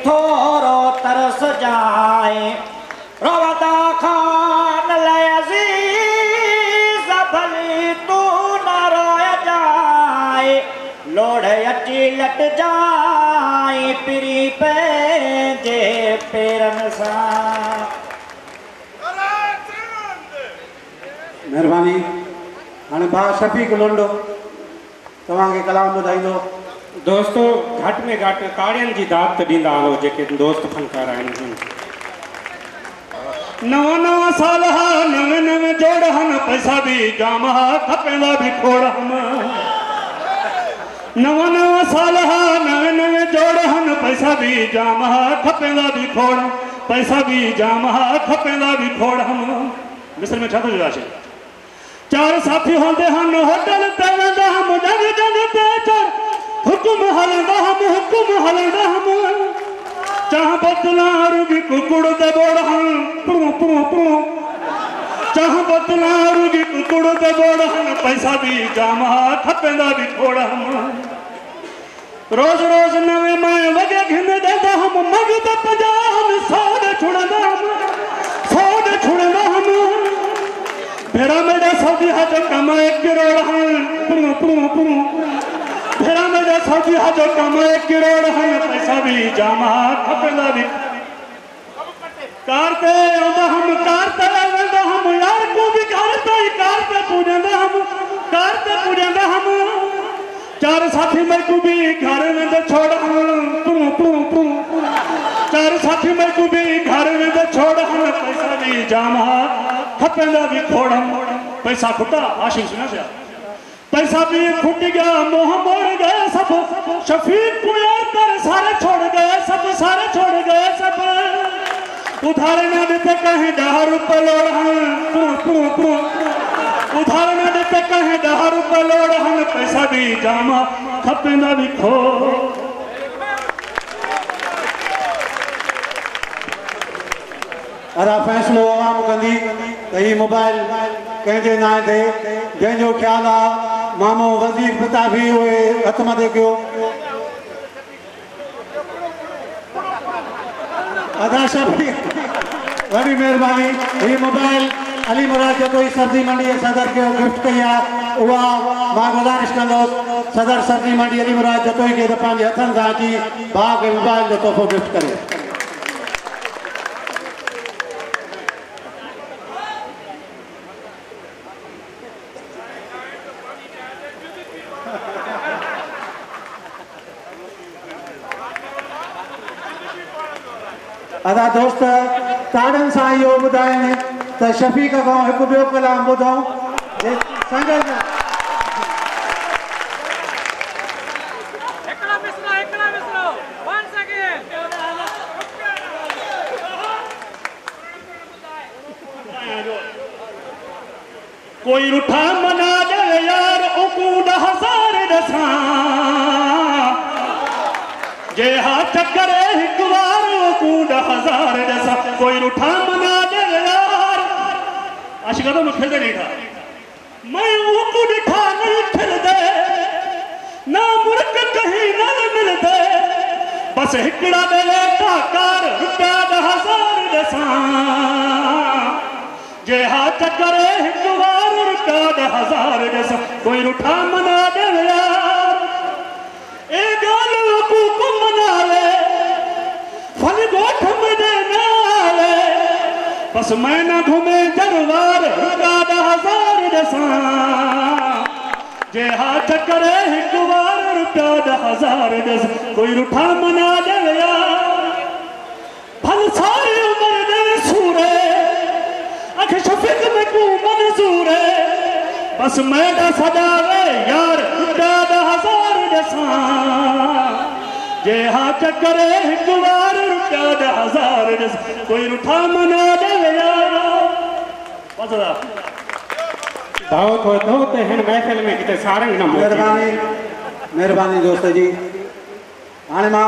थोरो तरस जाए रोवता खान लजीज भली तू न रोय जाए लोड़ अची लट जाए पिरी पे जे पेरन सा। मेहरबानी हाँ भाउ शफीक लोंडो तव्हांखे कलाम ॿुधाईंदो। दोस्तों घट में घट ताड़ियन की दात दींदा हो जेके दोस्त फनकार आहिनि। नवा नवा साल हा नवे नवे जोड़ हन पैसा भी जाम हा खपेंदा भी खोड़ हम। नवा नवा साल हा नवे नवे जोड़ हन पैसा भी जाम हा खपेंदा भी खोड़ पैसा भी जाम हा खपेंदा भी खोड़ हम। मिस्र में छा थो चवासे चार साथी होंदे हन होटल ते वेंदा हम जंग जंग ते चार हुकुम हलंदा हम चाह बदला रुगी कुकुड़ दे बोड़ हम चाह बदला रुगी कुकुड़ दे बोड़ हम पैसा भी जामा खपेंदा भी खोड़ हम। रोज रोज नवे मैं वगे घिन देंदा हम मग ते पजा हम सौद छुड़दा हम भेड़ा मेरा सऊदी हज कमाए किरोड़ हम भेड़ा मेरा सऊदी हज कमाए किरोड़ हम पैसा भी जामा खपेंदा भी कारते आंदा हम कारते वेंदा हम यार को भी कारते पूजंदा हम चार साथी मैं को भी घर वेंदा छोड़ हम चार साथी मैं को भी घर वेंदा छोड़ हम पैसा भी जामा खपेंदा भी खोड़ हम। पैसा खुटा आशिक सुना से पैसा भी फुट गया मोह मोड़ गए सब शफीक को यार कर सारे छोड़ गए सब उधार न देते कहीं 10 रुपये लोड़ हम उधार न देते कहीं 10 रुपये लोड़ हम पैसा भी जामा खपेंदा भी खो। अदा फैसलो आवाम कंदी त ही मोबाइल कंहिंजे नाले ते जंहिंजो ख्याल आहे मामो वज़ीर प्रतापी उहे हथ मथे कयो। अदा शफीक वॾी महिरबानी ही मोबाइल अली मुराद जतोई सर्दी मंडी सदर के गिफ्ट कई आहे उहा मां गुज़ारिश कंदुसि सदर सर्दी मंडी अली मुराद जतोई खे त पंहिंजे हथनि सां अची भाउ खे मोबाइल जो तोहफ़ो गिफ्ट करे। अदा दोस्त ताड़न सां इहो ॿुधाइनि त शफीक खां हिकु ॿियो कलाम ॿुधूं संगल कोई रुठा मना दे यार उकूड हजार दसा जे हा चक्कर एक बार उकूड हजार दसा कोई रुठा मना दे यार आशिका तो खेल दे नहीं था मैं उकूड ठा नहीं खेल दे ना मुर्क कहीं ना मिल दे बस हिकड़ा दे कार रुपया 1000 दसा जे हा चक्कर एक बार रुपया 1000 दसा कोई रुठा मना दे यार ए गाल को मना ले फल गोठ में नाले बस मैं ना घूमे दरबार रुपया 1000 दसा जे हा चक्कर एक बार रुपया 1000 दसा कोई रुठा मना दे यार फल सारी उम्र दे सूरे अख शफीक में को मंजूर है बस मैं दा सदावे यार रुपया 1000 दसा जे हा चक्कर एक बार रुपया 1000 दसा कोई रुठा मना दे यार बस दावत हो तो हिन महफिल में किते सारंग न मेहरबानी दोस्त जी हाणे मां